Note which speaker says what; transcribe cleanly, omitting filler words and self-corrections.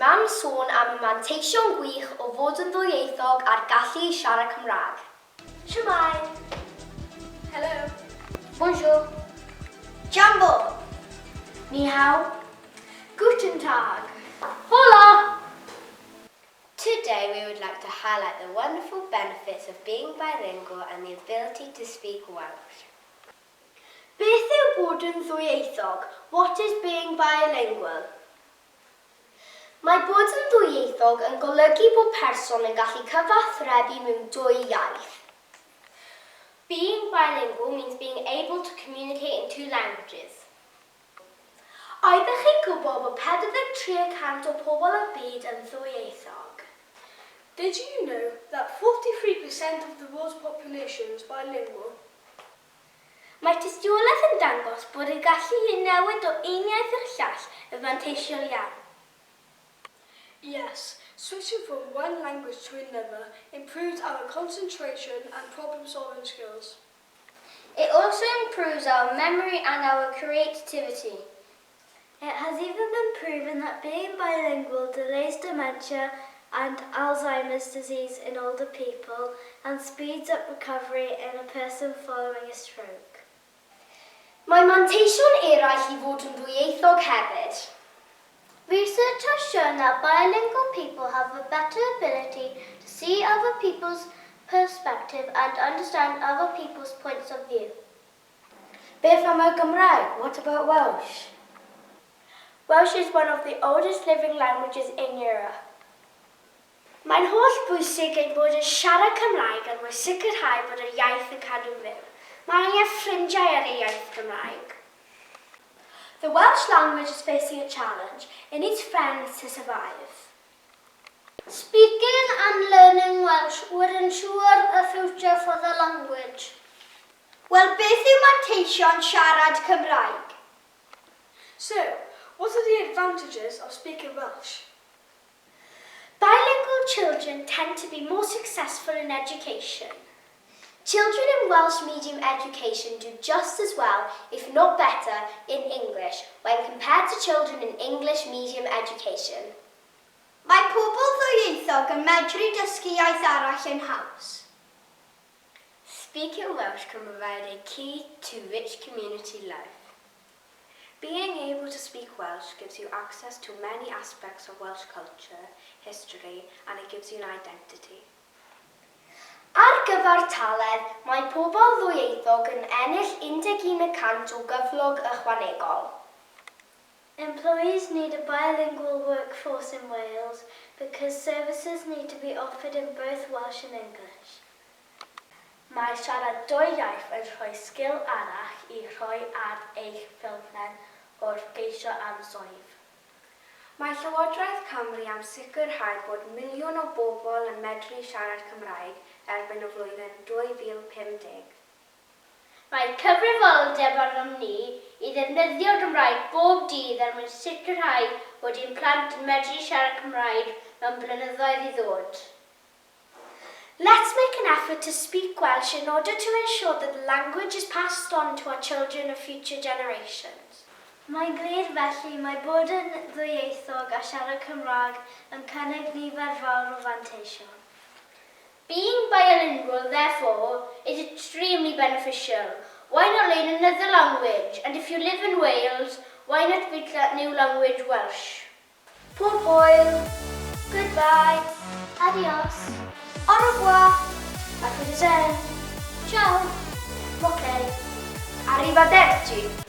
Speaker 1: am sôn am y manteision gwych o fod yn ddwyieithog a'r gallu i siarad Cymraeg. Shwmae.
Speaker 2: Hello.
Speaker 1: Bonjour. Jambo. Ni hao.
Speaker 2: Guten Tag.
Speaker 1: Hola. Today we would like to highlight the wonderful benefits of being bilingual and the ability to speak Welsh. Beth yw bod yn ddwyieithog? What is being bilingual? Mae bod yn ddwyieithog yn golygu bod person yn gallu cyfathrebu mewn dwy iaith. Being bilingual means being able to communicate in two languages. Oeddech chi'n gwybod bod 43% o pobl y byd yn ddwyieithog?
Speaker 2: Did you know that 43% of the world's population is bilingual?
Speaker 1: Mae tystiolaeth yn dangos bod y gallu i newid o un iaith i'r llall yn fanteisiol iawn.
Speaker 2: Yes, switching from one language to another improves our concentration and problem-solving skills.
Speaker 1: It also improves our memory and our creativity. It has even been proven that being bilingual delays dementia and Alzheimer's disease in older people and speeds up recovery in a person following a stroke. Mae manteision eraill i fod yn ddwyieithog hefyd. Research has shown that bilingual people have a better ability to see other people's perspective and understand other people's points of view. Beth am y Cymraeg? What about Welsh? Welsh is one of the oldest living languages in Europe. Mae'n holl bwysig ein bod yn siarad Cymraeg yn mwyn sicrhau bod y iaith yn cadw fyw. Mae angen ffrindiau ar ei iaith Cymraeg. The Welsh language is facing a challenge. It needs friends to survive. Speaking and learning Welsh would ensure a future for the language. Wel, beth yw manteision siarad Cymraeg?
Speaker 2: So, what are the advantages of speaking Welsh?
Speaker 1: Bilingual children tend to be more successful in education. Children in Welsh medium education do just as well, if not better, in English when compared to children in English medium education. Mae pobl ddwyieithog yn medru dysgu iaith arall yn haws. Speaking Welsh can provide a key to rich community life. Being able to speak Welsh gives you access to many aspects of Welsh culture, history, and it gives you an identity. Ar gyfer taledd, mae pobl ddwyieithog yn ennill 11% o gyflog ychwanegol. Employees need a bilingual workforce in Wales because services need to be offered in both Welsh and English. Mae siarad dwy iaith yn rhoi sgil arall i rhoi ar eich ffilmen wrth geisio am swydd. Mae Llywodraeth Cymru am sicrhau bod miliwn o bobl yn medru siarad Cymraeg erbyn y flwyddyn 2050. Mae cyfrifoldeb arnom ni i ddefnyddio Gymraeg bob dydd er mwyn sicrhau bod ein plant yn medru siarad Cymraeg mewn blynyddoedd i ddod. Let's make an effort to speak Welsh in order to ensure that the language is passed on to our children of future generations. Mae'n glir felly mae bod yn ddwyieithog a siarad Cymraeg yn cynnig nifer fawr o fanteision. Being bilingual, therefore, is extremely beneficial. Why not learn another language? And if you live in Wales, why not speak that new language, Welsh? Pob hwyl, goodbye, adios, au revoir, auf Wiedersehen, ciao, ok, arrivederci.